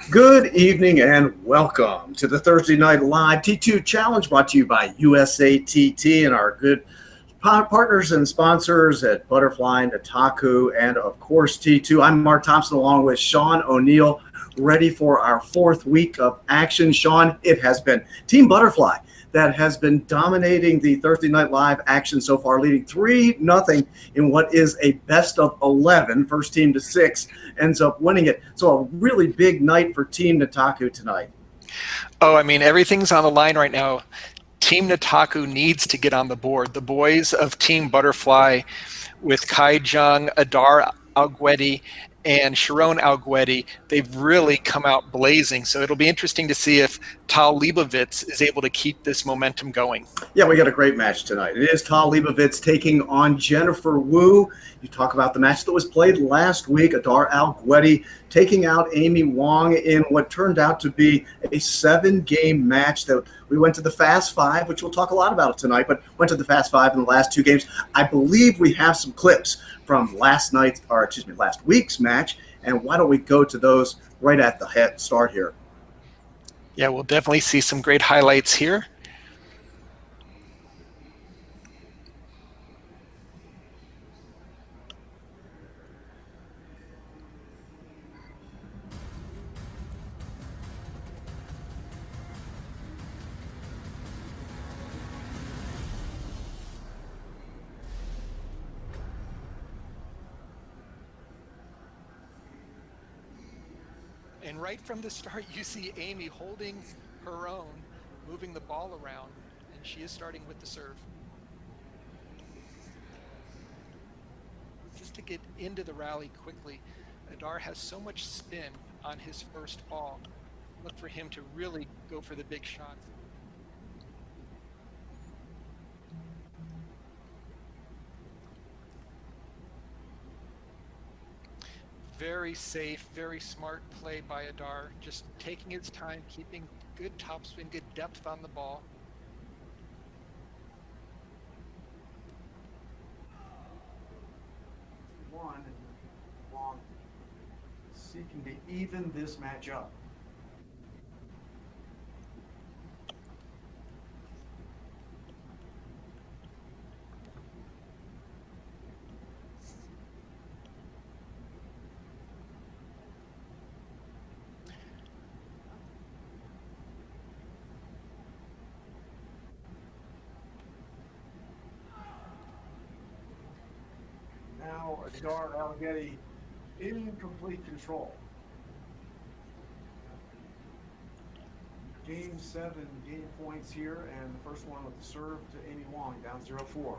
Good evening and welcome to the Thursday Night Live T2 Challenge brought to you by USA TT and our good partners and sponsors at Butterfly, Nataku, and of course T2. I'm Mark Thompson along with Sean O'Neill, ready for our fourth week of action. Sean, it has been Team Butterfly that has been dominating the Thursday Night Live action so far, leading 3-0 in what is a best of 11. First team to 6 ends up winning it. So a really big night for Team Nataku tonight. Oh, I mean, everything's on the line right now. Team Nataku needs to get on the board. The boys of Team Butterfly with Kai Jung, Adar Algueti, and Sharon Algueti, they've really come out blazing. So it'll be interesting to see if Tahl Leibovitz is able to keep this momentum going. Yeah, we got a great match tonight. It is Tahl Leibovitz taking on Jennifer Wu. You talk about the match that was played last week. Adar Algueti taking out Amy Wong in what turned out to be a 7-game match that we went to the Fast Five, which we'll talk a lot about tonight, but went to the Fast Five in the last 2 games. I believe we have some clips from last week's match, and why don't we go to those right at the head start here. Yeah, we'll definitely see some great highlights here. And right from the start, you see Amy holding her own, moving the ball around, and she is starting with the serve. Just to get into the rally quickly, Adar has so much spin on his first ball. Look for him to really go for the big shots. Very safe, very smart play by Adar, just taking his time, keeping good topspin, good depth on the ball. One, Wong seeking to even this match up. Now Adar Algueti in complete control. Game 7 game points here, and the first one with the serve to Amy Wong, down 0-4.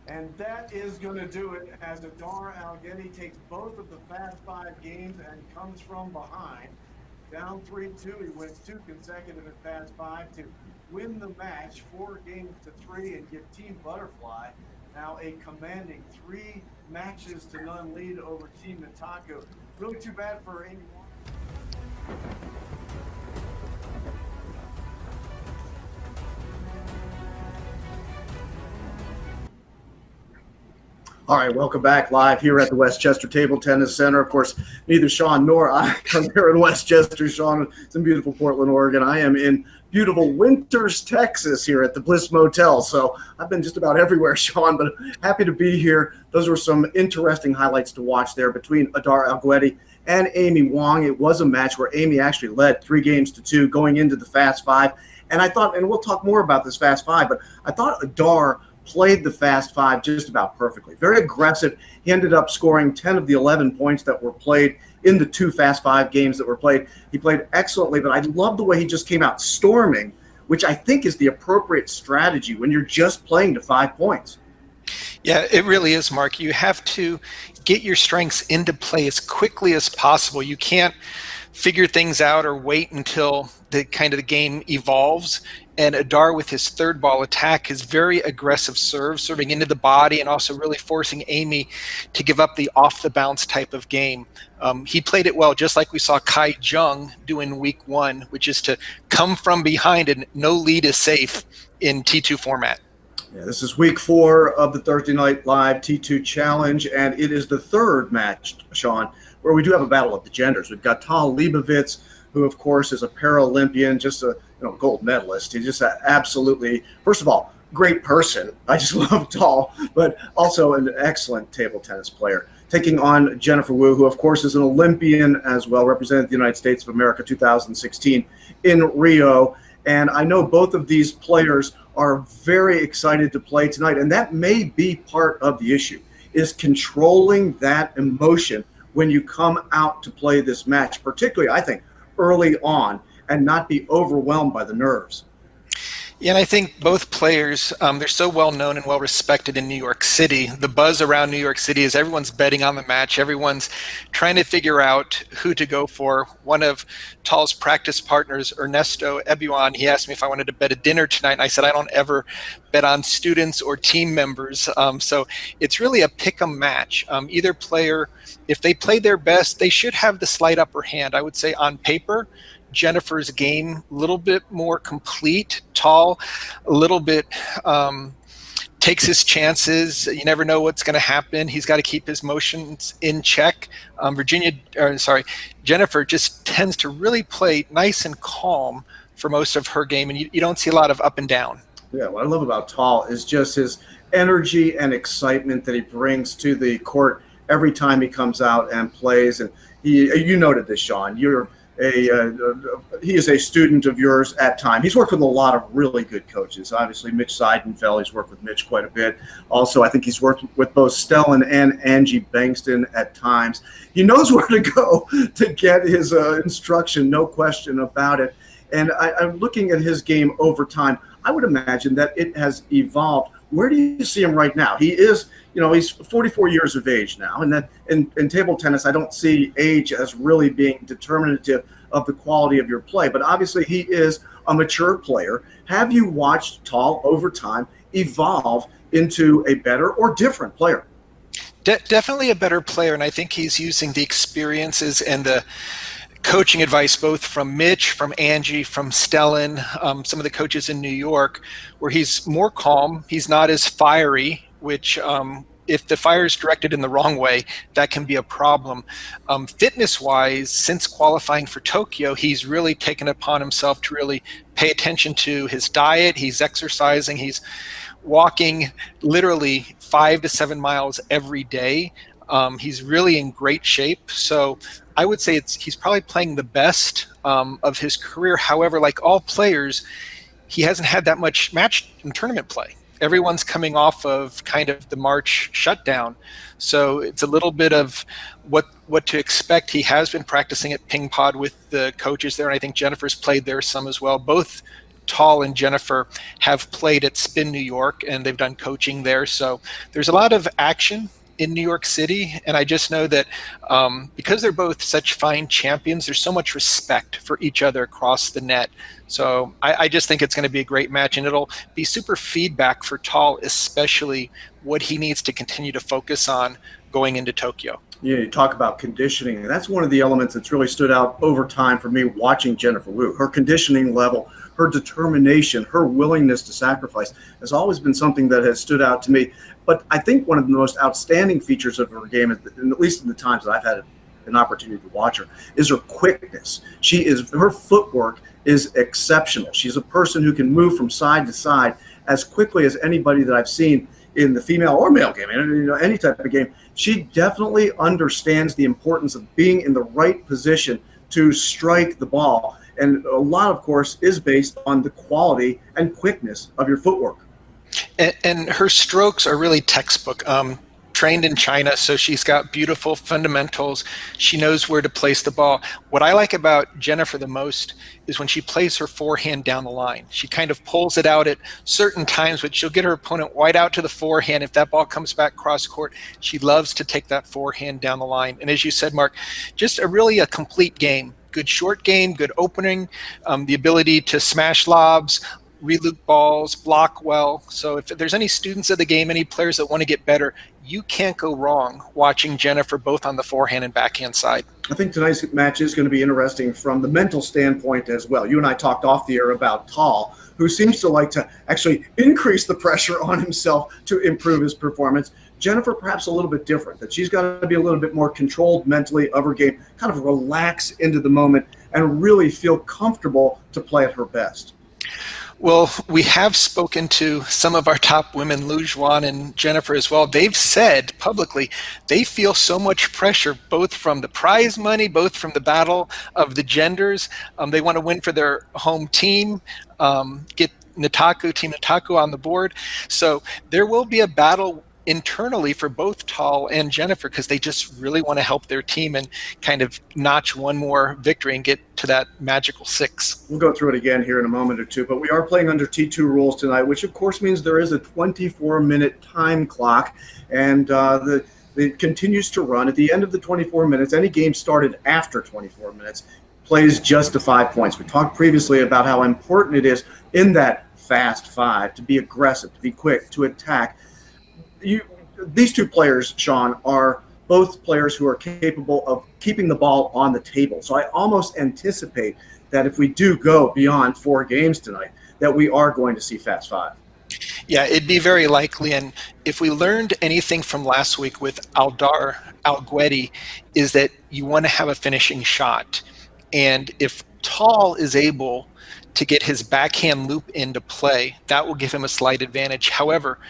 And that is going to do it as Adar Algueti takes both of the Fast 5 games and comes from behind. Down 3-2, he wins 2 consecutive at Fast 5 to win the match 4-3 and give Team Butterfly now a commanding 3-0 lead over Team Nataku. Really too bad for Amy Wong. All right, welcome back live here at the Westchester Table Tennis Center. Of course, neither Sean nor I are here in Westchester. Sean is in beautiful Portland, Oregon. I am in beautiful Winters, Texas here at the Bliss Motel. So I've been just about everywhere, Sean, but happy to be here. Those were some interesting highlights to watch there between Adar Algueti and Amy Wong. It was a match where Amy actually led 3-2 going into the Fast 5. And I thought, and we'll talk more about this Fast 5, but I thought Adar played the Fast 5 just about perfectly. Very aggressive. He ended up scoring 10 of the 11 points that were played in the 2 Fast 5 games that were played. He played excellently, but I love the way he just came out storming, which I think is the appropriate strategy when you're just playing to 5 points. Yeah, it really is, Mark. You have to get your strengths into play as quickly as possible. You can't figure things out or wait until the game evolves. And Adar, with his third ball attack, is very aggressive serve, serving into the body and also really forcing Amy to give up the off-the-bounce type of game. He played it well, just like we saw Kai Jung do in week 1, which is to come from behind and no lead is safe in T2 format. Yeah, this is week 4 of the Thursday Night Live T2 Challenge, and it is the third match, Sean, where we do have a battle of the genders. We've got Tahl Leibovitz, who, of course, is a Paralympian, just a gold medalist. He's just absolutely, first of all, great person. I just love Tahl, but also an excellent table tennis player. Taking on Jennifer Wu, who, of course, is an Olympian as well, represented the United States of America 2016 in Rio. And I know both of these players are very excited to play tonight. And that may be part of the issue, is controlling that emotion when you come out to play this match, particularly, I think, early on, and not be overwhelmed by the nerves. Yeah, and I think both players, they're so well known and well respected in New York City. The buzz around New York City is everyone's betting on the match. Everyone's trying to figure out who to go for. One of Tahl's practice partners, Ernesto Ebuan, he asked me if I wanted to bet a dinner tonight. And I said, I don't ever bet on students or team members. So it's really a pick 'em match. Either player, if they play their best, they should have the slight upper hand. I would say on paper, Jennifer's game a little bit more complete. Tahl a little bit takes his chances. You never know what's going to happen. He's got to keep his motions in check. Jennifer just tends to really play nice and calm for most of her game, and you don't see a lot of up and down. Yeah, what I love about Tahl is just his energy and excitement that he brings to the court every time he comes out and plays. And you noted this, Sean. He is a student of yours at time. He's worked with a lot of really good coaches. Obviously, Mitch Seidenfeld, he's worked with Mitch quite a bit. Also, I think he's worked with both Stellan and Angie Bankston at times. He knows where to go to get his instruction, no question about it. And I'm looking at his game over time. I would imagine that it has evolved. Where do you see him right now? He is, he's 44 years of age now. And that in table tennis, I don't see age as really being determinative of the quality of your play. But obviously, he is a mature player. Have you watched Tahl over time evolve into a better or different player? Definitely a better player. And I think he's using the experiences and the coaching advice both from Mitch, from Angie, from Stellan, some of the coaches in New York, where he's more calm. He's not as fiery, which if the fire is directed in the wrong way, that can be a problem. Fitness-wise, since qualifying for Tokyo, he's really taken upon himself to really pay attention to his diet. He's exercising. He's walking literally 5 to 7 miles every day. He's really in great shape. So I would say he's probably playing the best of his career. However, like all players, he hasn't had that much match and tournament play. Everyone's coming off of kind of the March shutdown. So it's a little bit of what to expect. He has been practicing at Ping Pod with the coaches there, and I think Jennifer's played there some as well. Both Tahl and Jennifer have played at Spin New York, and they've done coaching there. So there's a lot of action in New York City, and I just know that because they're both such fine champions, there's so much respect for each other across the net. So I just think it's going to be a great match, and it'll be super feedback for Tahl, especially what he needs to continue to focus on going into Tokyo. Yeah, you talk about conditioning, and that's one of the elements that's really stood out over time for me watching Jennifer Wu. Her conditioning level, her determination, her willingness to sacrifice has always been something that has stood out to me. But I think one of the most outstanding features of her game, at least in the times that I've had an opportunity to watch her, is her quickness. Her footwork is exceptional. She's a person who can move from side to side as quickly as anybody that I've seen in the female or male game, any type of game. She definitely understands the importance of being in the right position to strike the ball. And a lot, of course, is based on the quality and quickness of your footwork. And her strokes are really textbook. Trained in China, so she's got beautiful fundamentals. She knows where to place the ball. What I like about Jennifer the most is when she plays her forehand down the line. She kind of pulls it out at certain times, but she'll get her opponent wide out to the forehand. If that ball comes back cross court, she loves to take that forehand down the line. And as you said, Mark, just really a complete game. Good short game, good opening, the ability to smash lobs, reloop balls, block well. So if there's any students of the game, any players that want to get better, you can't go wrong watching Jennifer both on the forehand and backhand side. I think tonight's match is going to be interesting from the mental standpoint as well. You and I talked off the air about Tahl, who seems to like to actually increase the pressure on himself to improve his performance. Jennifer, perhaps a little bit different, that she's got to be a little bit more controlled mentally of her game, kind of relax into the moment and really feel comfortable to play at her best. Well, we have spoken to some of our top women, Lu Juan and Jennifer as well. They've said publicly they feel so much pressure, both from the prize money, both from the battle of the genders. They want to win for their home team, get Team Nataku on the board. So there will be a battle internally for both Tahl and Jennifer, because they just really want to help their team and kind of notch one more victory and get to that magical 6. We'll go through it again here in a moment or two, but we are playing under T2 rules tonight, which of course means there is a 24-minute time clock, and it continues to run. At the end of the 24 minutes, any game started after 24 minutes plays just to 5 points. We talked previously about how important it is in that fast 5 to be aggressive, to be quick, to attack. These two players, Sean, are both players who are capable of keeping the ball on the table. So I almost anticipate that if we do go beyond 4 games tonight, that we are going to see fast 5. Yeah, it'd be very likely. And if we learned anything from last week with Aldar Alguetti, is that you want to have a finishing shot. And if Tahl is able to get his backhand loop into play, that will give him a slight advantage. However,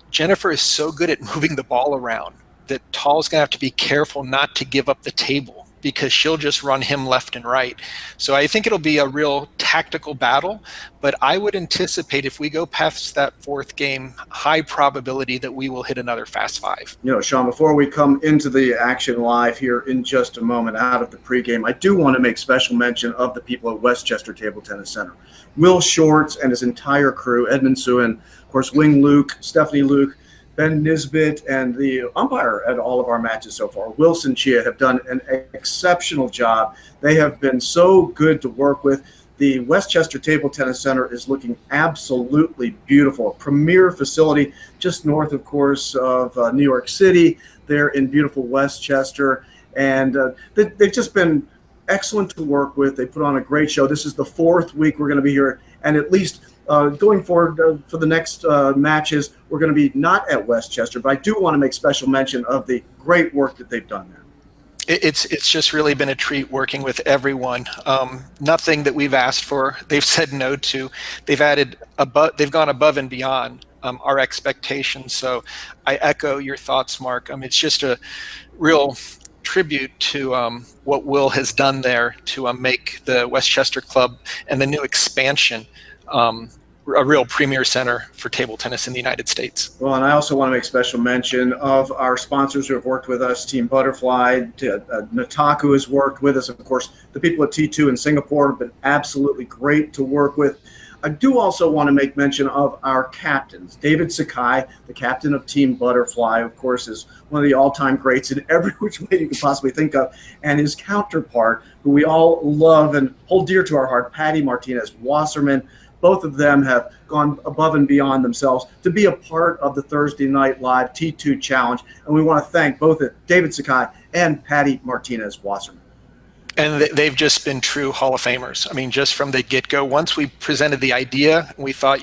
Jennifer is so good at moving the ball around that Tahl's going to have to be careful not to give up the table, because she'll just run him left and right. So I think it'll be a real tactical battle, but I would anticipate if we go past that 4th game, high probability that we will hit another fast 5. You know, Sean, before we come into the action live here in just a moment out of the pregame, I do want to make special mention of the people at Westchester Table Tennis Center. Will Shorts and his entire crew, Edmund Suin, of course, Wing Luke, Stephanie Luke, Ben Nisbet, and the umpire at all of our matches so far, Wilson Chia, have done an exceptional job. They have been so good to work with. The Westchester Table Tennis Center is looking absolutely beautiful. A premier facility just north, of course, of New York City, there in beautiful Westchester. And they've just been excellent to work with. They put on a great show. This is the 4th week we're going to be here, and at least going forward for the next matches, we're going to be not at Westchester, but I do want to make special mention of the great work that they've done there. It's just really been a treat working with everyone. Nothing that we've asked for, they've said no to. They've gone above and beyond our expectations. So I echo your thoughts, Mark. It's just a real tribute to what Will has done there to make the Westchester Club and the new expansion a real premier center for table tennis in the United States. Well, and I also want to make special mention of our sponsors who have worked with us, Team Butterfly, Nataku has worked with us. Of course, the people at T2 in Singapore have been absolutely great to work with. I do also want to make mention of our captains. David Sakai, the captain of Team Butterfly, of course, is one of the all-time greats in every which way you could possibly think of. And his counterpart, who we all love and hold dear to our heart, Patty Martinez Wasserman. Both of them have gone above and beyond themselves to be a part of the Thursday Night Live T2 Challenge. And we want to thank both David Sakai and Patty Martinez Wasserman. And they've just been true Hall of Famers. Just from the get-go, once we presented the idea, we thought,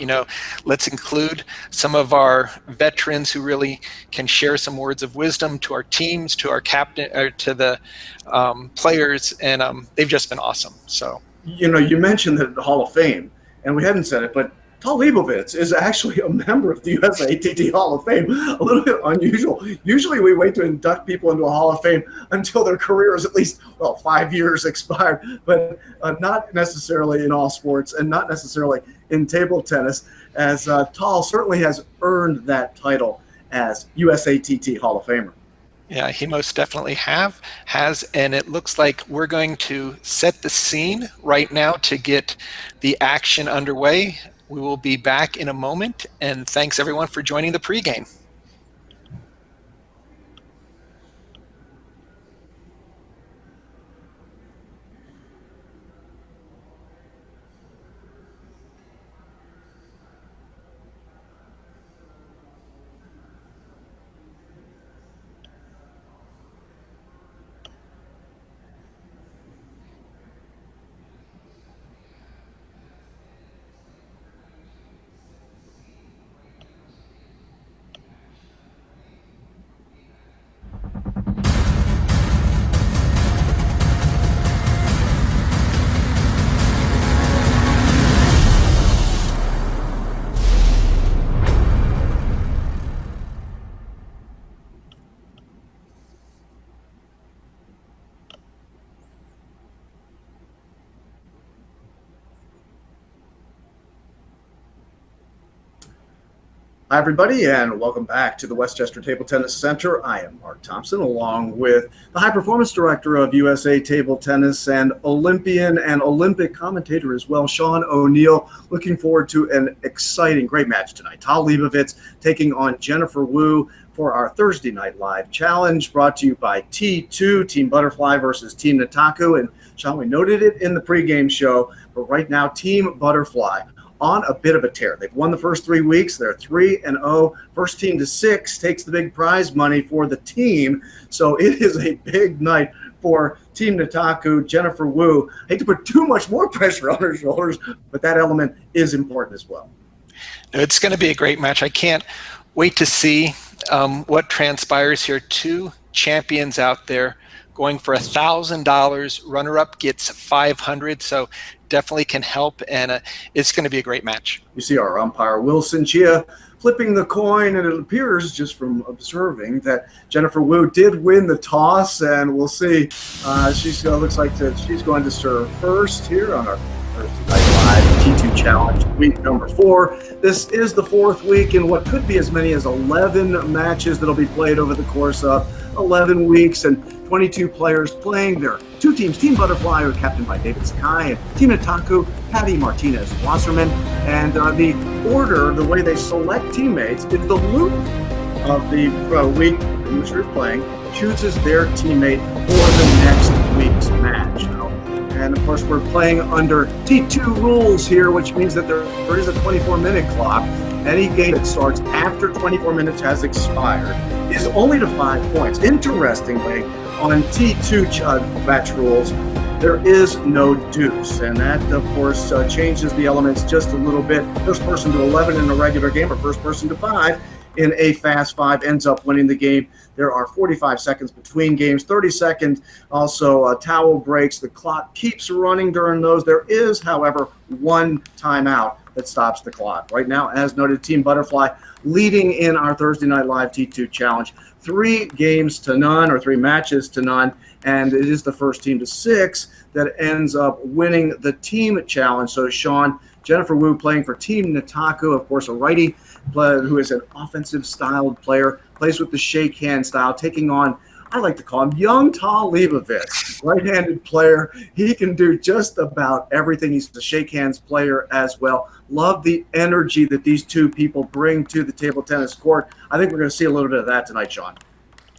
let's include some of our veterans who really can share some words of wisdom to our teams, to our captain, or to the players, and they've just been awesome. So, you mentioned the Hall of Fame, and we hadn't said it, but Tahl Leibovitz is actually a member of the USATT Hall of Fame. A little bit unusual. Usually we wait to induct people into a Hall of Fame until their career is at least, 5 years expired, but not necessarily in all sports and not necessarily in table tennis, as Tahl certainly has earned that title as USATT Hall of Famer. Yeah, he most definitely has, and it looks like we're going to set the scene right now to get the action underway. We will be back in a moment, and thanks everyone for joining the pregame. Hi, everybody, and welcome back to the Westchester Table Tennis Center. I am Mark Thompson, along with the High Performance Director of USA Table Tennis and Olympian and Olympic commentator as well, Sean O'Neill. Looking forward to an exciting, great match tonight. Tahl Leibovitz taking on Jennifer Wu for our Thursday Night Live Challenge, brought to you by T2, Team Butterfly versus Team Nataku. And Sean, we noted it in the pregame show, but right now, Team Butterfly on a bit of a tear. They've won the first 3 weeks. They're 3-0. First team to 6 takes the big prize money for the team. So it is a big night for Team Nataku, Jennifer Wu. I hate to put too much more pressure on her shoulders, but that element is important as well. It's going to be a great match. I can't wait to see what transpires here. 2 champions out there going for $1,000. Runner-up gets $500. So definitely can help, and it's going to be a great match. You see our umpire, Wilson Chia, flipping the coin, and it appears just from observing that Jennifer Wu did win the toss, and we'll see. Looks like she's going to serve first here on our Thursday Night Live T2 Challenge, week number 4. This is the 4th week in what could be as many as 11 matches that'll be played over the course of 11 weeks, and 22 players playing. There are 2 teams. Team Butterfly are captained by David Sakai, and Team Nataku, Patty Martinez-Wasserman. And the order, the way they select teammates, is the loop of the week in which they're playing chooses their teammate for the next week's match. And of course, we're playing under T2 rules here, which means that there is a 24-minute clock. Any game that starts after 24 minutes has expired is only to 5 points. Interestingly, on T2 match rules, there is no deuce, and that, of course, changes the elements just a little bit. First person to 11 in a regular game, or first person to 5 in a fast 5 ends up winning the game. There are 45 seconds between games, 30 seconds also towel breaks. The clock keeps running during those. There is, however, 1 timeout that stops the clock. Right now, as noted, Team Butterfly leading in our Thursday Night Live T2 Challenge, 3 games to none, or 3 matches to none, and it is the first team to 6 that ends up winning the team challenge. So, Sean, Jennifer Wu playing for Team Nataku, of course, a righty player who is an offensive-styled player, plays with the shake hand style, taking on, I like to call him young Tahl Leibovitz, right-handed player. He can do just about everything. He's a shake hands player as well. Love the energy that these 2 people bring to the table tennis court. I think we're going to see a little bit of that tonight, Sean.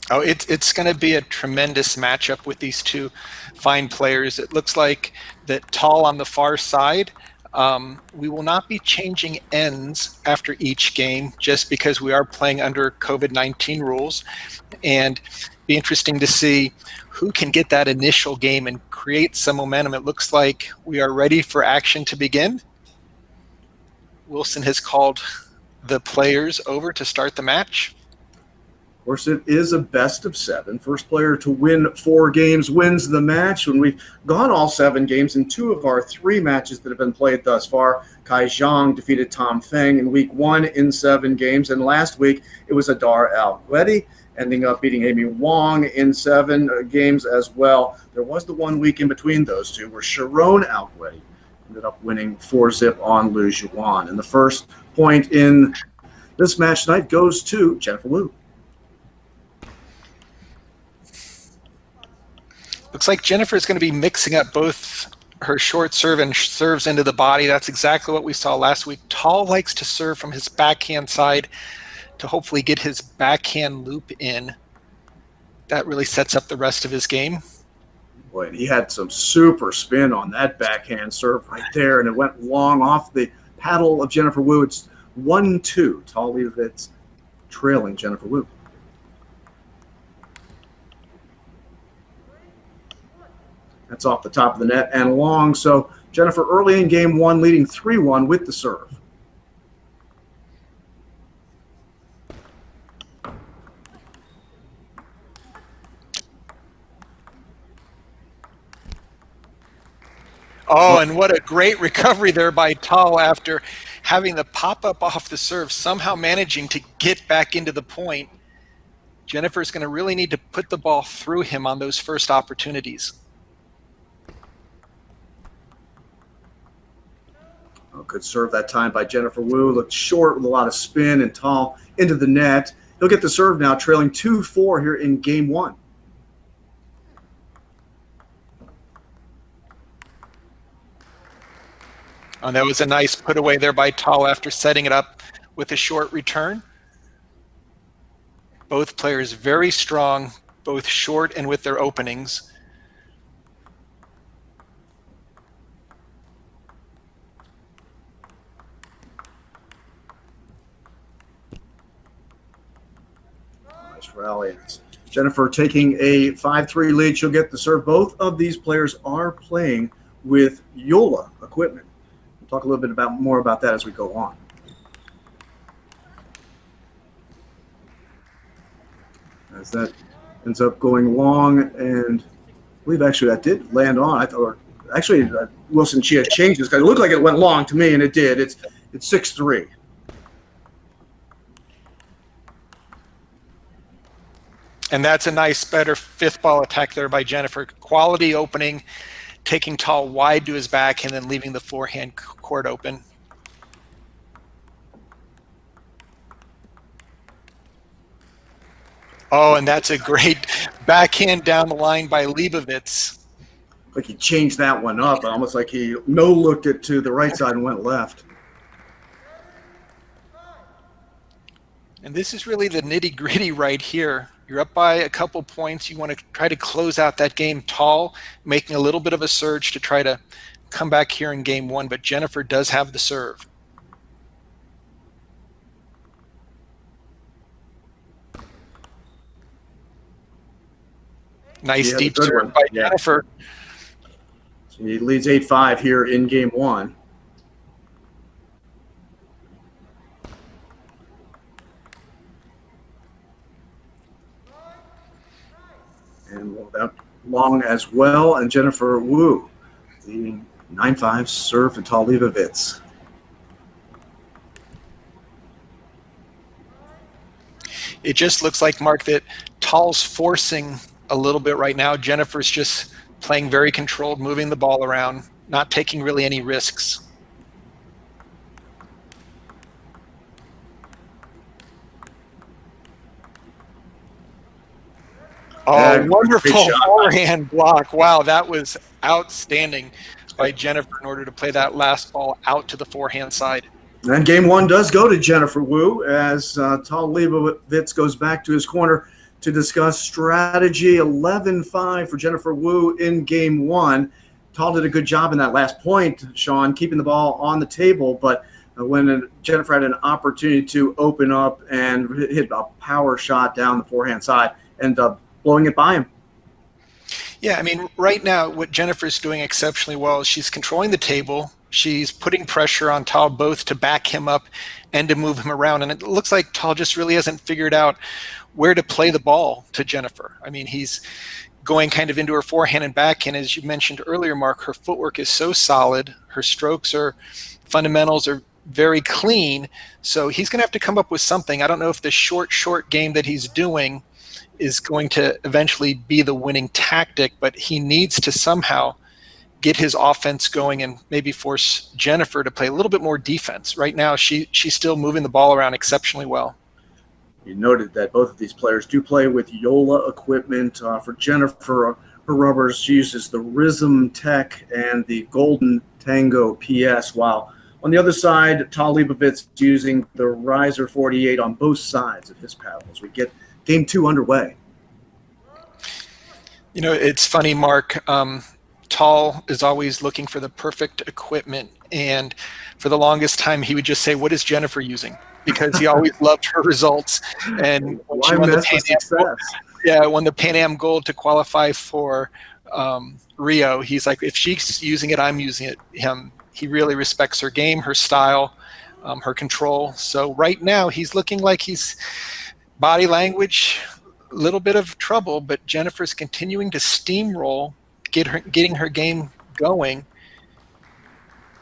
Oh, it's going to be a tremendous matchup with these 2 fine players. It looks like that Tahl on the far side. We will not be changing ends after each game just because we are playing under COVID-19 rules, and be interesting to see who can get that initial game and create some momentum. It looks like we are ready for action to begin. Wilson has called the players over to start the match. Of course, it is a best of 7. First player to win 4 games wins the match. When we've gone all 7 games in 2 of our 3 matches that have been played thus far, Kai Zhang defeated Tom Feng in week 1 in 7 games. And last week, it was Adar Al-Guedi, ending up beating Amy Wong in 7 games as well. There was the 1 week in between those 2 where Sharon Al-Guedi ended up winning 4-zip on Lu Juan. And the first point in this match tonight goes to Jennifer Wu. Looks like Jennifer is going to be mixing up both her short serve and serves into the body. That's exactly what we saw last week. Tahl likes to serve from his backhand side to hopefully get his backhand loop in. That really sets up the rest of his game. Boy, and he had some super spin on that backhand serve right there, and it went long off the paddle of Jennifer Wu. It's 1-2. Tahl Leibovitz trailing Jennifer Wu. That's off the top of the net and long. So Jennifer early in game 1 leading 3-1 with the serve. Oh, and what a great recovery there by Tahl after having the pop-up off the serve, somehow managing to get back into the point. Jennifer's going to really need to put the ball through him on those first opportunities. Good serve that time by Jennifer Wu. Looked short with a lot of spin, and Tahl into the net. He'll get the serve now, trailing 2-4 here in game one. Oh, that was a nice put away there by Tahl after setting it up with a short return. Both players very strong, both short and with their openings. Nice rally. Jennifer taking a 5-3 lead. She'll get the serve. Both of these players are playing with Yola equipment. We'll talk a little bit more about that as we go on. As that ends up going long, and I believe actually that did land on. I thought, actually, Wilson Chia changed this because it looked like it went long to me, and it did. It's 6-3. And that's a nice, better fifth ball attack there by Jennifer. Quality opening, taking Tahl wide to his back, and then leaving the forehand court open. Oh, and that's a great backhand down the line by Leibovitz. Like he changed that one up, almost like he no-looked it to the right side and went left. And this is really the nitty-gritty right here. You're up by a couple points. You want to try to close out that game. Tahl making a little bit of a surge to try to come back here in game one, but Jennifer does have the serve. Nice deep serve by Jennifer. She leads 8-5 here in game one. And that long as well. And Jennifer Wu, the 9-5 serve for Tahl Leibovitz. It just looks like, Mark, that Tahl's forcing a little bit right now. Jennifer's just playing very controlled, moving the ball around, not taking really any risks. Oh, wonderful forehand block. Wow, that was outstanding by Jennifer in order to play that last ball out to the forehand side. And game one does go to Jennifer Wu as Tahl Leibovitz goes back to his corner to discuss strategy. 11-5 for Jennifer Wu in game one. Tahl did a good job in that last point, Sean, keeping the ball on the table, but when Jennifer had an opportunity to open up and hit a power shot down the forehand side, ended up blowing it by him. Yeah, I mean, right now what Jennifer's doing exceptionally well is she's controlling the table. She's putting pressure on Tahl both to back him up and to move him around. And it looks like Tahl just really hasn't figured out where to play the ball to Jennifer. I mean, he's going kind of into her forehand and backhand. As you mentioned earlier, Mark, her footwork is so solid. Her strokes fundamentals are very clean. So he's going to have to come up with something. I don't know if the short game that he's doing is going to eventually be the winning tactic, but he needs to somehow get his offense going and maybe force Jennifer to play a little bit more defense. Right now, she's still moving the ball around exceptionally well. You noted that both of these players do play with Yola equipment. For Jennifer, her rubbers, she uses the Rhythm Tech and the Golden Tango PS, while on the other side, Tahl Leibovitz using the Riser 48 on both sides of his paddles. We get game two underway. You know, it's funny, Mark. Tahl is always looking for the perfect equipment, and for the longest time, he would just say, "What is Jennifer using?" Because he always loved her results. And when she won the Pan Am Gold to qualify for Rio, he's like, if she's using it, I'm using it. He really respects her game, her style, her control. So right now, he's looking like he's body language, a little bit of trouble, but Jennifer's continuing to steamroll, getting her game going.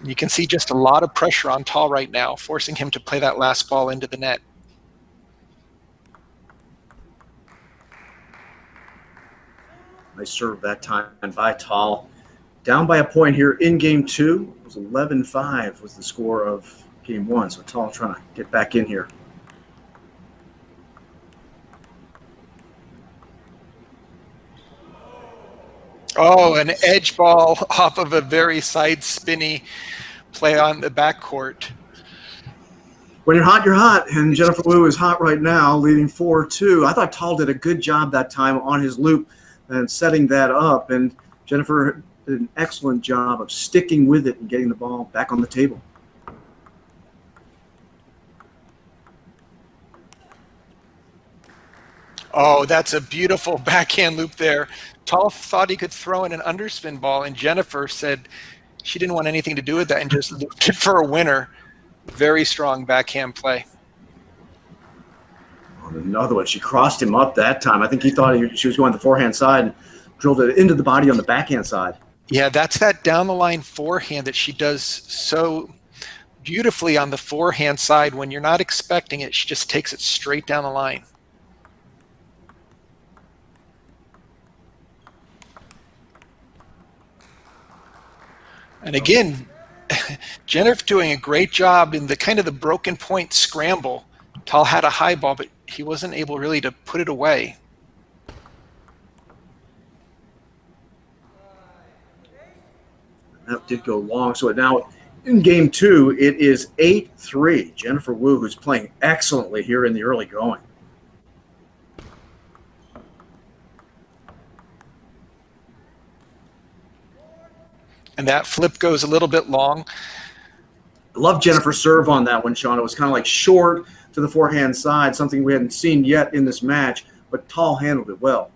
You can see just a lot of pressure on Tahl right now, forcing him to play that last ball into the net. Nice serve that time by Tahl. Down by a point here in game 2. It was 11-5 was the score of game 1. So Tahl trying to get back in here. Oh, an edge ball off of a very side spinny play on the backcourt. When you're hot, you're hot. And Jennifer Wu is hot right now, leading 4-2. I thought Tahl did a good job that time on his loop and setting that up. And Jennifer did an excellent job of sticking with it and getting the ball back on the table. Oh, that's a beautiful backhand loop there. Tahl thought he could throw in an underspin ball, and Jennifer said she didn't want anything to do with that and just looped it for a winner. Very strong backhand play. Another one. She crossed him up that time. I think he thought she was going the forehand side and drilled it into the body on the backhand side. Yeah, that's that down-the-line forehand that she does so beautifully on the forehand side. When you're not expecting it, she just takes it straight down the line. And again, Jennifer doing a great job in the kind of the broken point scramble. Tahl had a high ball, but he wasn't able really to put it away. That did go long. So now in game 2, it is 8-3. Jennifer Wu, who's playing excellently here in the early going. And that flip goes a little bit long. I love Jennifer's serve on that one, Sean. It was kind of like short to the forehand side, something we hadn't seen yet in this match, but Tahl handled it well.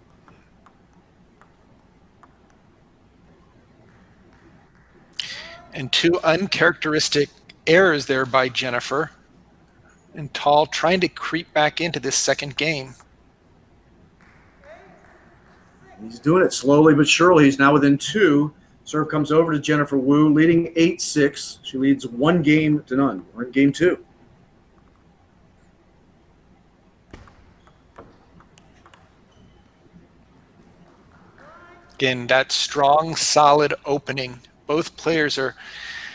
And 2 uncharacteristic errors there by Jennifer. And Tahl trying to creep back into this second game. He's doing it slowly but surely. He's now within 2. Serve comes over to Jennifer Wu, leading 8-6. She leads 1-0. We're in game 2. Again, that strong, solid opening. Both players are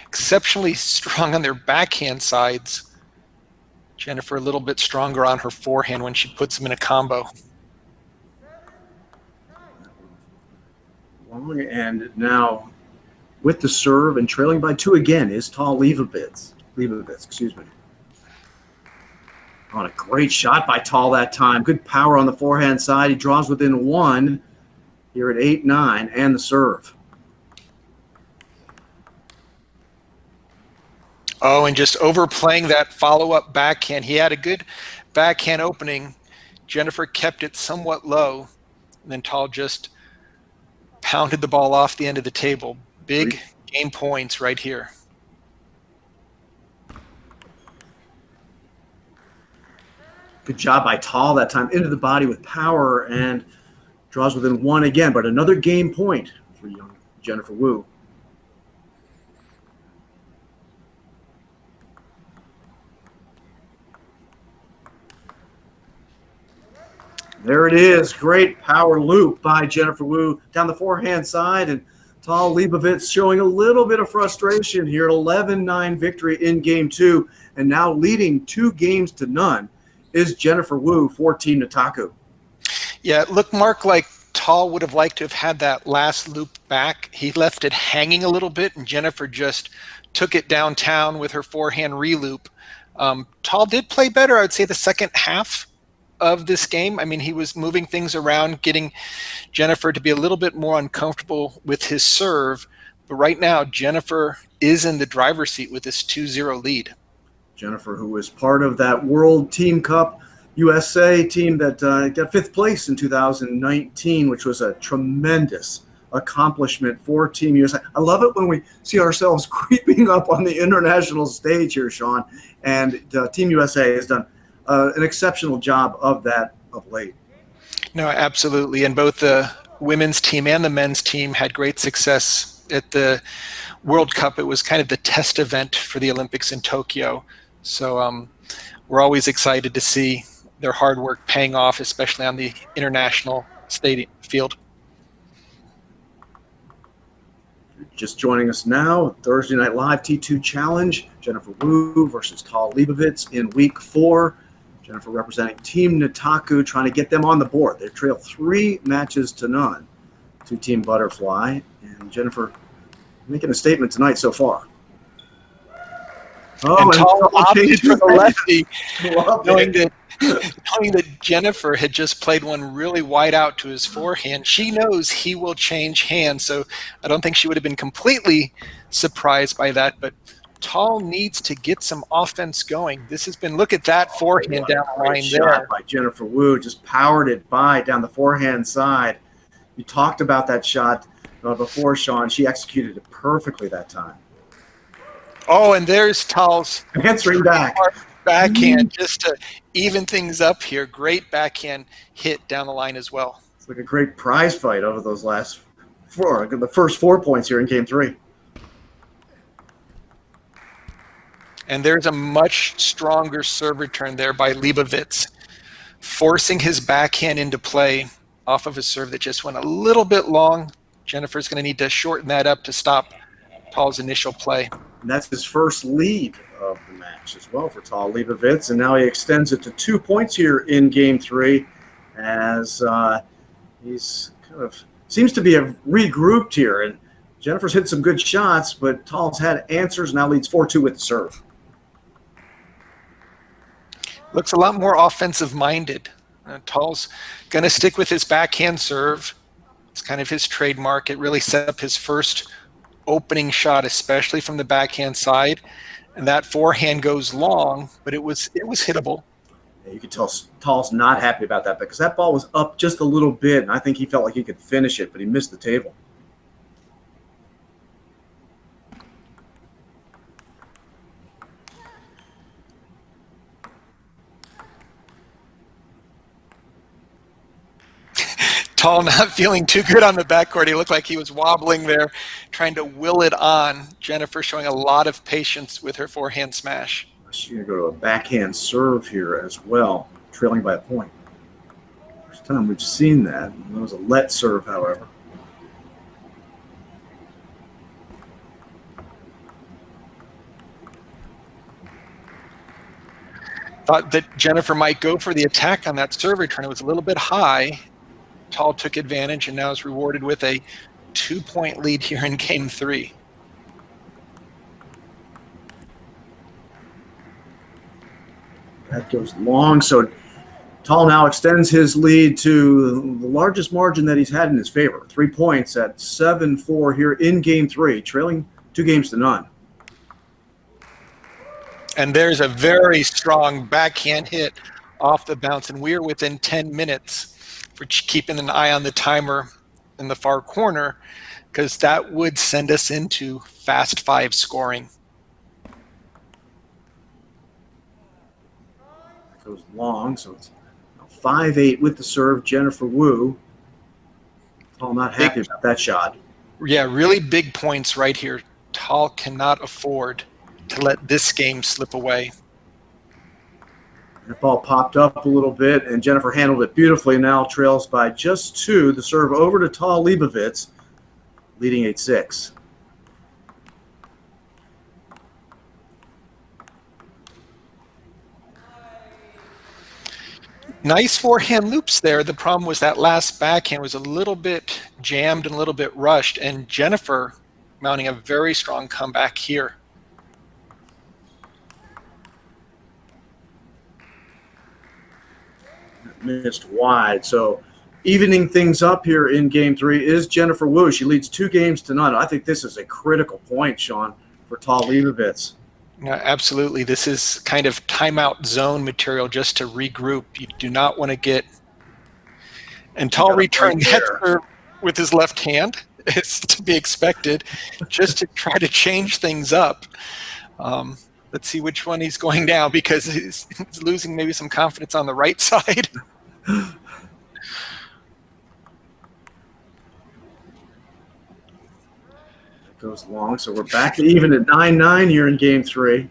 exceptionally strong on their backhand sides. Jennifer a little bit stronger on her forehand when she puts them in a combo. And now with the serve and trailing by 2 again is Tahl Leibovitz. Excuse me. On a great shot by Tahl that time. Good power on the forehand side. He draws within 1 here at 8-9 and the serve. Oh, and just overplaying that follow-up backhand. He had a good backhand opening. Jennifer kept it somewhat low, and then Tahl just pounded the ball off the end of the table. Big game points right here. Good job by Tahl that time. Into the body with power and draws within 1 again, but another game point for young Jennifer Wu. There it is. Great power loop by Jennifer Wu down the forehand side. And Tahl Leibovitz showing a little bit of frustration here at 11-9 victory in game 2. And now leading 2-0 is Jennifer Wu, 14 to Taku. Yeah, it looked, Mark, like Tahl would have liked to have had that last loop back. He left it hanging a little bit, and Jennifer just took it downtown with her forehand re-loop. Tahl did play better, I would say, the second half of this game. I mean, he was moving things around, getting Jennifer to be a little bit more uncomfortable with his serve. But right now, Jennifer is in the driver's seat with this 2-0 lead. Jennifer, who was part of that World Team Cup USA team that got 5th place in 2019, which was a tremendous accomplishment for Team USA. I love it when we see ourselves creeping up on the international stage here, Sean. And Team USA has done an exceptional job of that of late. No, absolutely. And both the women's team and the men's team had great success at the World Cup. It was kind of the test event for the Olympics in Tokyo. So we're always excited to see their hard work paying off, especially on the international stadium field. Just joining us now, Thursday Night Live T2 Challenge, Jennifer Wu versus Tahl Leibovitz in week 4. Jennifer representing Team Nitaku, trying to get them on the board. They trail 3 matches to none to Team Butterfly. And Jennifer making a statement tonight so far. Oh, and Tahl opted for the lefty, knowing that Jennifer had just played one really wide out to his forehand. She knows he will change hands, so I don't think she would have been completely surprised by that. But Tahl needs to get some offense going. This has been, look at that forehand down the line there. By Jennifer Wu, just powered it by down the forehand side. You talked about that shot before, Sean. She executed it perfectly that time. Oh, and there's Tahl's answering backhand just to even things up here. Great backhand hit down the line as well. It's like a great prize fight over those last 4, the first 4 points here in game 3. And there's a much stronger serve return there by Leibovitz, forcing his backhand into play off of a serve that just went a little bit long. Jennifer's going to need to shorten that up to stop Tahl's initial play. And that's his first lead of the match as well for Tahl Leibovitz. And now he extends it to 2 points here in game 3 as he's kind of seems to be regrouped here. And Jennifer's hit some good shots, but Tahl's had answers, now leads 4-2 with the serve. Looks a lot more offensive-minded. Tahl's going to stick with his backhand serve. It's kind of his trademark. It really set up his first opening shot, especially from the backhand side. And that forehand goes long, but it was hittable. Yeah, you could tell Tahl's not happy about that because that ball was up just a little bit, and I think he felt like he could finish it, but he missed the table. Tahl not feeling too good on the backcourt. He looked like he was wobbling there, trying to will it on. Jennifer showing a lot of patience with her forehand smash. She's going to go to a backhand serve here as well, trailing by a point. First time we've seen that. That was a let serve, however. Thought that Jennifer might go for the attack on that serve return. It was a little bit high. Tahl took advantage and now is rewarded with a 2-point lead here in game 3. That goes long, so Tahl now extends his lead to the largest margin that he's had in his favor, 3 points at 7-4 here in game 3, trailing 2 games to none. And there's a very strong backhand hit off the bounce, and we're within 10 minutes for keeping an eye on the timer in the far corner, because that would send us into fast 5 scoring. It goes long, so it's 5-8 with the serve. Jennifer Wu. Tahl not happy about that shot. Yeah, really big points right here. Tahl cannot afford to let this game slip away. That ball popped up a little bit, and Jennifer handled it beautifully. Now trails by just 2. The serve over to Tahl Leibovitz, leading 8-6. Nice forehand loops there. The problem was that last backhand was a little bit jammed and a little bit rushed, and Jennifer mounting a very strong comeback here. Missed wide. So evening things up here in game 3 is Jennifer Wu. She leads 2 games to none. I think this is a critical point, Sean, for Tahl Leibovitz. Yeah, absolutely. This is kind of timeout zone material just to regroup. You do not want to get... And Tahl returned that serve with his left hand. It's to be expected, just to try to change things up. Let's see which one he's going now, because he's losing maybe some confidence on the right side. It goes long, so we're back to even at 9-9 here in game 3.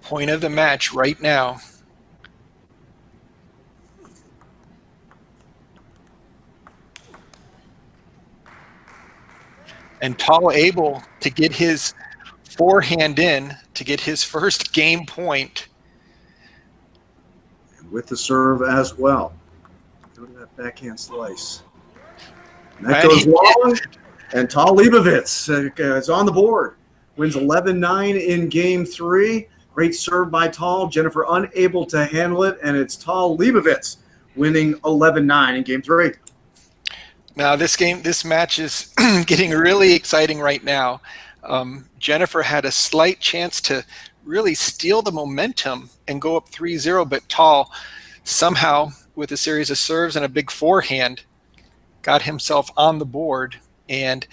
Point of the match right now. and Tahl able to get his forehand in to get his first game point. And with the serve as well. Go to that backhand slice. And that goes long, and Tahl Leibovitz is on the board. Wins 11-9 in game 3. Great serve by Tahl. Jennifer unable to handle it, and it's Tahl Leibovitz winning 11-9 in game 3. Now this match is getting really exciting right now. Jennifer had a slight chance to really steal the momentum and go up 3-0, but Tahl somehow, with a series of serves and a big forehand, got himself on the board. And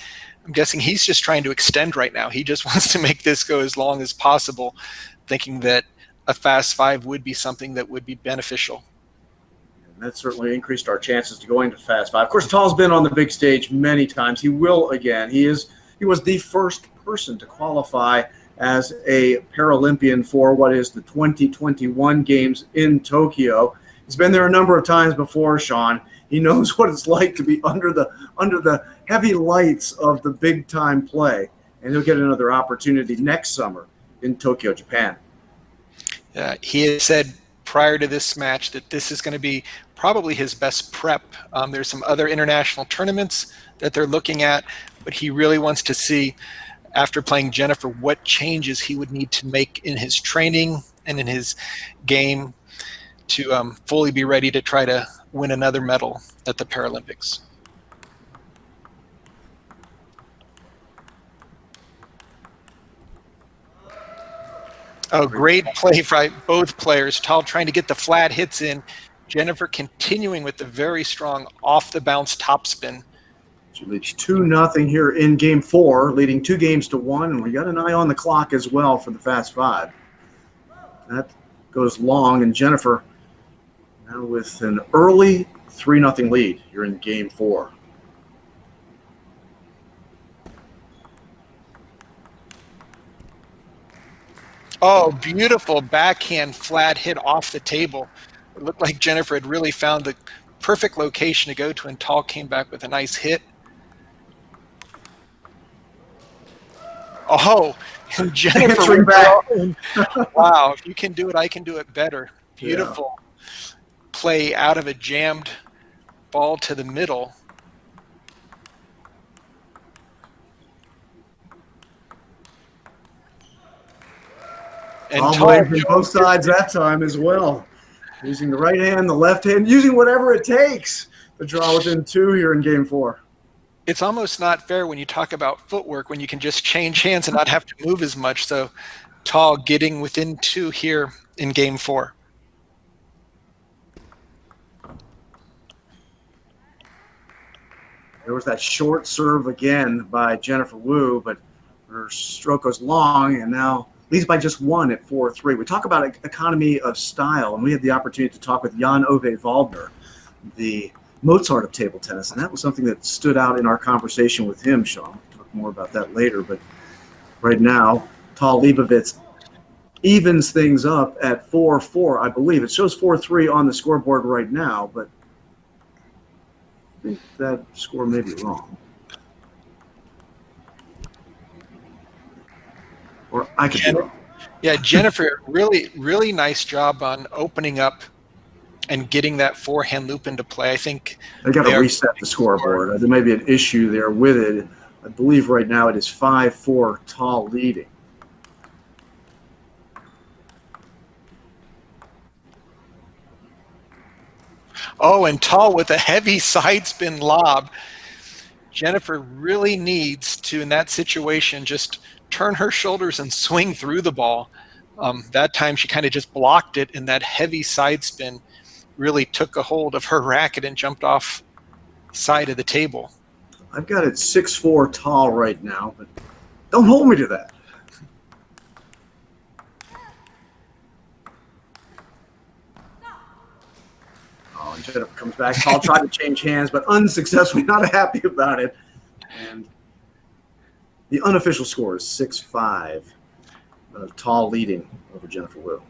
I'm guessing he's just trying to extend right now. He just wants to make this go as long as possible, thinking that a fast 5 would be something that would be beneficial. And that certainly increased our chances to going to fast 5. Of course, Tahl's been on the big stage many times. He will again. He was the first person to qualify as a Paralympian for what is the 2021 Games in Tokyo. He's been there a number of times before, Sean. He knows what it's like to be under the heavy lights of the big time play, and he'll get another opportunity next summer in Tokyo, Japan. He had said prior to this match that this is going to be probably his best prep. There's some other international tournaments that they're looking at, but he really wants to see, after playing Jennifer, what changes he would need to make in his training and in his game to fully be ready to try to win another medal at the Paralympics. Oh, great play by both players. Tahl trying to get the flat hits in. Jennifer continuing with the very strong off-the-bounce topspin. She leads 2-0 here in game 4, leading 2-1, and we got an eye on the clock as well for the fast 5. That goes long, and Jennifer now with an early 3-0 lead here in game 4. Oh, beautiful backhand flat hit off the table. It looked like Jennifer had really found the perfect location to go to, and Tahl came back with a nice hit. Oh, and Jennifer back. Wow, if you can do it, I can do it better. Beautiful play out of a jammed ball to the middle. And Tahl from both sides that time as well. Using the right hand, the left hand, using whatever it takes to draw within 2 here in game 4. It's almost not fair when you talk about footwork when you can just change hands and not have to move as much. So Tahl getting within 2 here in game 4. There was that short serve again by Jennifer Wu, but her stroke goes long and now leads by just 1 at 4-3. We talk about economy of style, and we had the opportunity to talk with Jan-Ove Waldner, the Mozart of table tennis, and that was something that stood out in our conversation with him, Sean. We'll talk more about that later, but right now, Tahl Leibovitz evens things up at 4-4, I believe. It shows 4-3 on the scoreboard right now, but I think that score may be wrong. Or I could be wrong. Yeah, Jennifer, really nice job on opening up and getting that forehand loop into play. I think they got to reset the scoreboard. There may be an issue there with it. I believe right now it is 5-4 Tahl leading. Oh, and Tahl with a heavy side spin lob. Jennifer really needs to, in that situation, just turn her shoulders and swing through the ball. That time she kind of just blocked it, and that heavy side spin really took a hold of her racket and jumped off side of the table. I've got it 6-4 Tahl right now, but don't hold me to that. Oh, and Jennifer comes back. Tahl tried to change hands, but unsuccessfully, not happy about it. And the unofficial score is 6-5. Tahl leading over Jennifer Wu.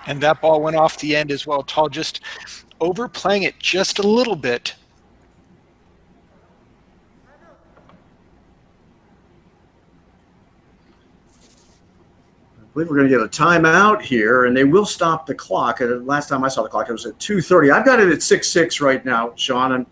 And that ball went off the end as well. Tahl just overplaying it just a little bit. I believe we're going to get a timeout here, and they will stop the clock. Last time I saw the clock, it was at 2:30. I've got it at 6:06 right now, Sean, and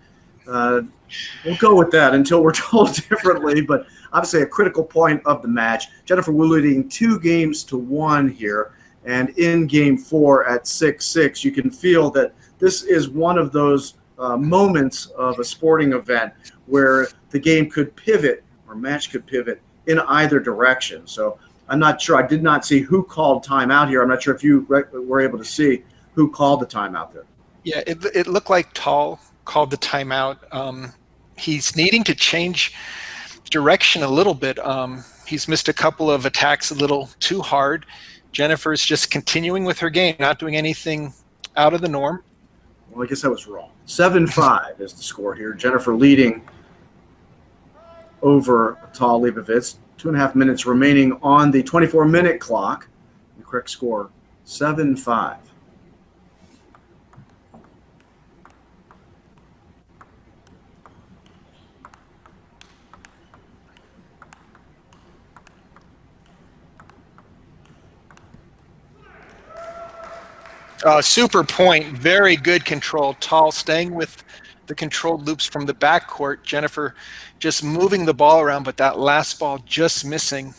we'll go with that until we're told differently. But obviously a critical point of the match. Jennifer Wu leading 2-1 here, and in Game 4 at 6-6, you can feel that this is one of those moments of a sporting event where the game could pivot or match could pivot in either direction. So I'm not sure. I did not see who called timeout here. I'm not sure if you were able to see who called the timeout there. Yeah, it looked like Tahl called the timeout. He's needing to change direction a little bit. He's missed a couple of attacks a little too hard. Jennifer's just continuing with her game, not doing anything out of the norm. Well, I guess I was wrong. 7-5 is the score here. Jennifer leading over Tahl Leibovitz. 2.5 minutes remaining on the 24-minute clock. The correct score, 7-5. Super point, very good control. Tahl staying with the controlled loops from the backcourt. Jennifer just moving the ball around, but that last ball just missing.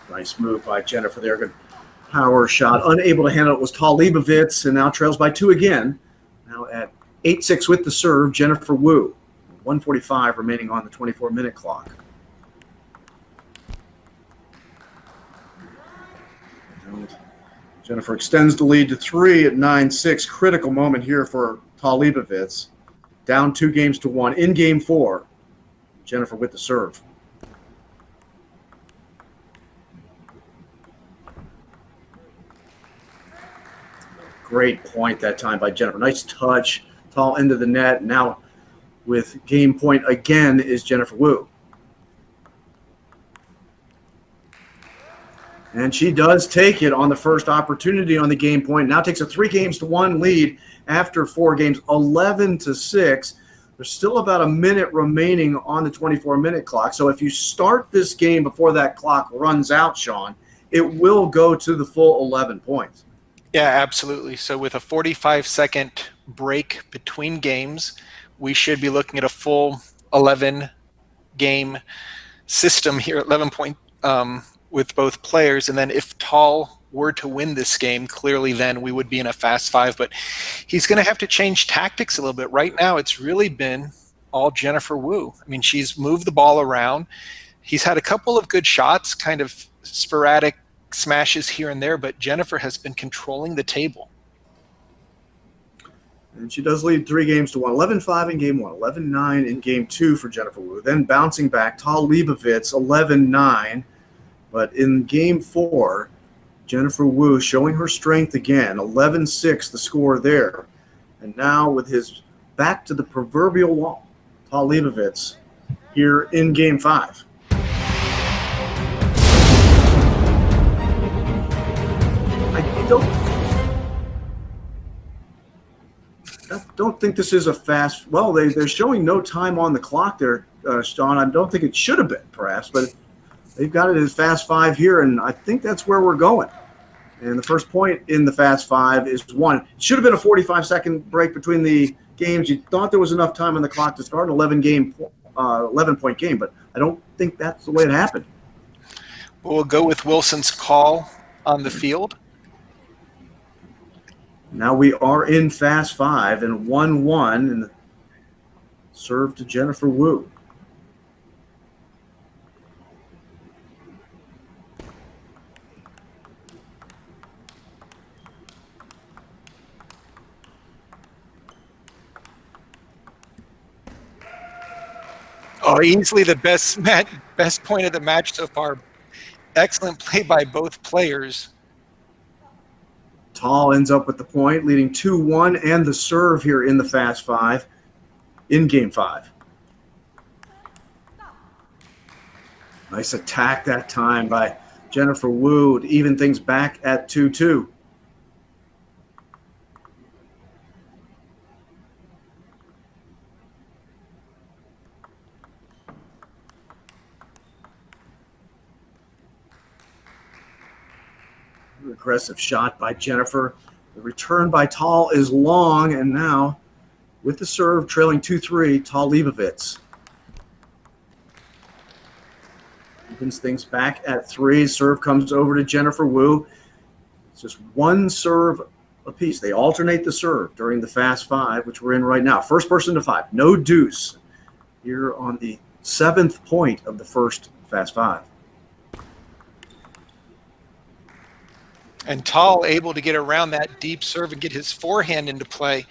Nice move by Jennifer there. Good power shot. Unable to handle it was Tahl Leibovitz, and now trails by 2 again. Now at 8-6 with the serve, Jennifer Wu. 1:45 remaining on the 24-minute clock. And Jennifer extends the lead to 3 at 9-6. Critical moment here for Tahl Leibovitz. Down 2-1 in Game 4. Jennifer with the serve. Great point that time by Jennifer. Nice touch. Tahl into the net. Now with game point again is Jennifer Wu. And she does take it on the first opportunity on the game point. Now takes a 3-1 lead after 4 games, 11-6. There's still about a minute remaining on the 24-minute clock. So if you start this game before that clock runs out, Sean, it will go to the full 11 points. Yeah, absolutely. So with a 45-second break between games, we should be looking at a full 11-game system here, 11-point with both players. And then if Tahl were to win this game, clearly then we would be in a fast 5. But he's going to have to change tactics a little bit. Right now it's really been all Jennifer Wu. I mean, she's moved the ball around. He's had a couple of good shots, kind of sporadic smashes here and there, but Jennifer has been controlling the table. And she does lead 3-1. 11-5 in Game 1, 11-9 in Game 2 for Jennifer Wu. Then bouncing back, Tahl Leibovitz, 11-9. But in Game 4, Jennifer Wu showing her strength again, 11-6 the score there. And now with his back to the proverbial wall, Tahl Leibovitz here in Game 5. I don't think this is a fast. Well, they're showing no time on the clock there, Sean. I don't think it should have been, perhaps, but they've got it as fast 5 here, and I think that's where we're going. And the first point in the fast 5 is 1. It should have been a 45-second break between the games. You thought there was enough time on the clock to start an 11-point game, but I don't think that's the way it happened. We'll go with Wilson's call on the field. Now we are in fast 5 and 1-1, and the serve to Jennifer Wu. Oh, easily the best point of the match so far. Excellent play by both players. Tahl ends up with the point, leading 2-1, and the serve here in the fast 5 in Game 5. Nice attack that time by Jennifer Wu to even things back at 2-2. Aggressive shot by Jennifer. The return by Tahl is long, and now with the serve trailing 2-3, Tahl Leibovitz evens things back at 3. Serve comes over to Jennifer Wu. It's just one serve apiece. They alternate the serve during the Fast 5, which we're in right now. First person to 5, no deuce here on the 7th point of the first Fast 5. And Tahl able to get around that deep serve and get his forehand into play.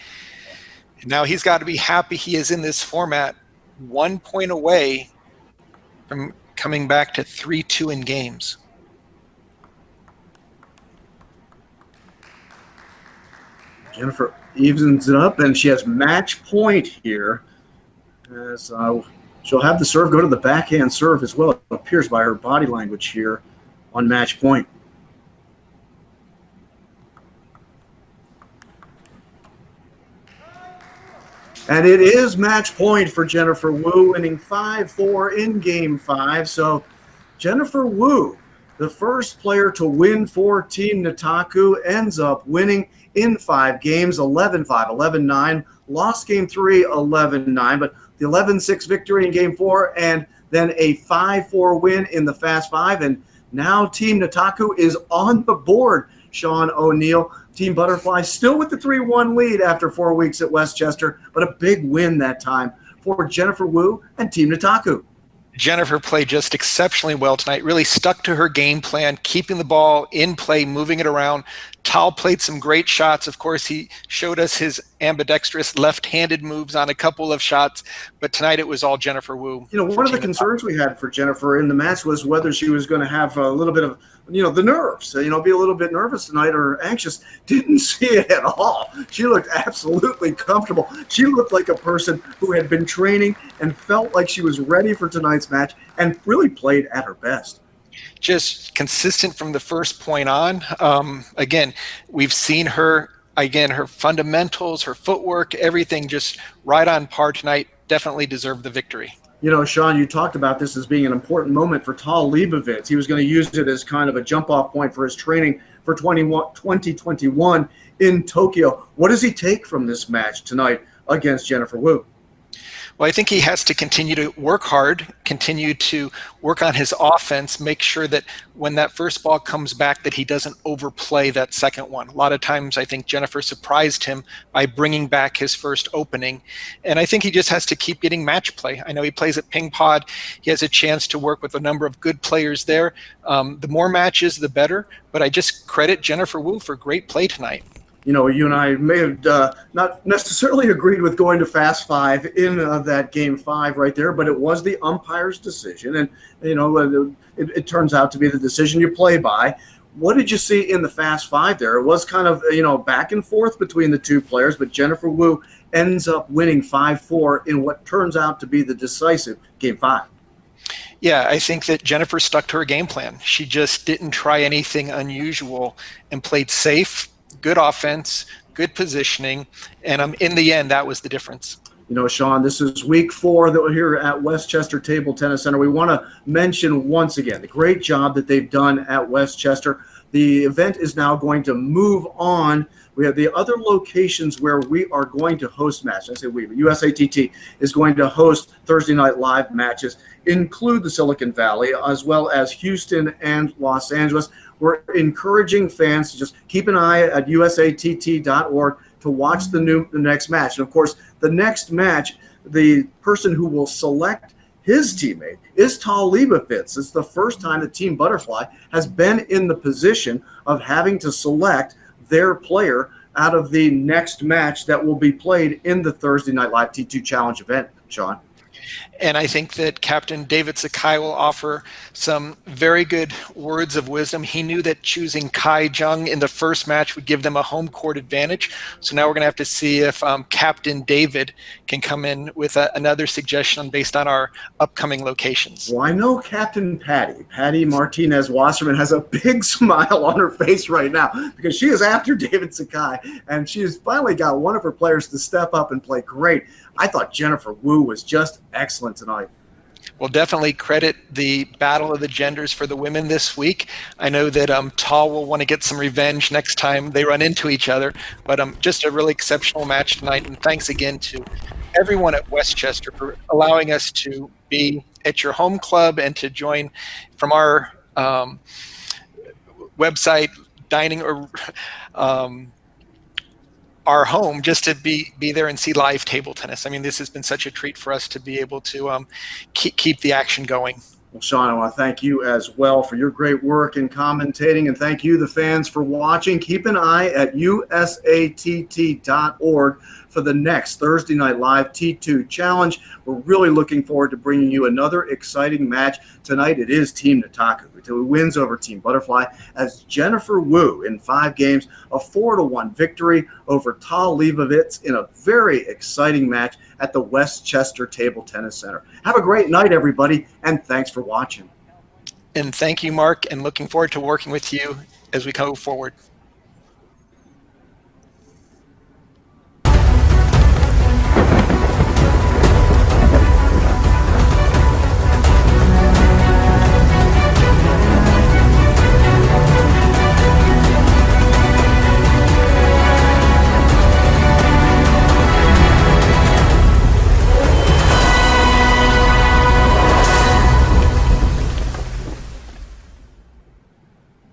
And now he's got to be happy he is in this format, 1 point away from coming back to 3-2 in games. Jennifer evens it up, and she has match point here. As she'll have the serve go to the backhand serve as well. It appears by her body language here on match point. And it is match point for Jennifer Wu, winning 5-4 in Game 5. So Jennifer Wu, the first player to win for Team Nataku, ends up winning in 5 games, 11-5, 11-9. Lost Game 3, 11-9, but the 11-6 victory in Game 4, and then a 5-4 win in the Fast 5. And now Team Nataku is on the board, Sean O'Neill. Team Butterfly still with the 3-1 lead after 4 weeks at Westchester, but a big win that time for Jennifer Wu and Team Nataku. Jennifer played just exceptionally well tonight, really stuck to her game plan, keeping the ball in play, moving it around. Tahl played some great shots. Of course, he showed us his ambidextrous left-handed moves on a couple of shots, but tonight it was all Jennifer Wu. You know, one of the concerns we had for Jennifer in the match was whether she was going to have a little bit of, the nerves, be a little bit nervous tonight or anxious. Didn't see it at all. She looked absolutely comfortable. She looked like a person who had been training and felt like she was ready for tonight's match and really played at her best. Just consistent from the first point on. Again, we've seen her, her fundamentals, her footwork, everything just right on par tonight. Definitely deserved the victory. Sean, you talked about this as being an important moment for Tahl Leibovitz. He was going to use it as kind of a jump-off point for his training for 2021 in Tokyo. What does he take from this match tonight against Jennifer Wu? Well, I think he has to continue to work hard, continue to work on his offense, make sure that when that first ball comes back that he doesn't overplay that second one. A lot of times I think Jennifer surprised him by bringing back his first opening. And I think he just has to keep getting match play. I know he plays at Ping Pod. He has a chance to work with a number of good players there. The more matches, the better. But I just credit Jennifer Wu for great play tonight. You and I may have not necessarily agreed with going to Fast 5 in that Game 5 right there, but it was the umpire's decision. And, it turns out to be the decision you play by. What did you see in the Fast 5 there? It was kind of, back and forth between the two players, but Jennifer Wu ends up winning 5-4 in what turns out to be the decisive Game 5. Yeah, I think that Jennifer stuck to her game plan. She just didn't try anything unusual and played safe. Good offense, good positioning, and in the end, that was the difference. Sean, this is week 4 that we're here at Westchester Table Tennis Center. We want to mention once again the great job that they've done at Westchester. The event is now going to move on. We have the other locations where we are going to host matches. I say we, USATT is going to host Thursday Night Live matches, include the Silicon Valley, as well as Houston and Los Angeles. We're encouraging fans to just keep an eye at usatt.org to watch the next match. And, of course, the next match, the person who will select his teammate is Tahl Leibovitz. It's the first time that Team Butterfly has been in the position of having to select their player out of the next match that will be played in the Thursday Night Live T2 Challenge event, Sean. And I think that Captain David Sakai will offer some very good words of wisdom. He knew that choosing Kai Jung in the first match would give them a home court advantage. So now we're going to have to see if Captain David can come in with another suggestion based on our upcoming locations. Well, I know Captain Patty Martinez Wasserman, has a big smile on her face right now because she is after David Sakai, and she has finally got one of her players to step up and play great. I thought Jennifer Wu was just excellent tonight. We'll definitely credit the battle of the genders for the women this week. I know that Tahl will want to get some revenge next time they run into each other, but just a really exceptional match tonight. And thanks again to everyone at Westchester for allowing us to be at your home club and to join from our website dining or our home just to be there and see live table tennis. I mean, this has been such a treat for us to be able to keep the action going. Well, Sean, I want to thank you as well for your great work in commentating, and thank you, the fans, for watching. Keep an eye at usatt.org for the next Thursday Night Live T2 Challenge. We're really looking forward to bringing you another exciting match. Tonight it is Team Nataku, who wins over Team Butterfly, as Jennifer Wu in 5 games, a 4-1 victory over Tahl Leibovitz in a very exciting match at the Westchester Table Tennis Center. Have a great night, everybody, and thanks for watching. And thank you, Mark, and looking forward to working with you as we go forward.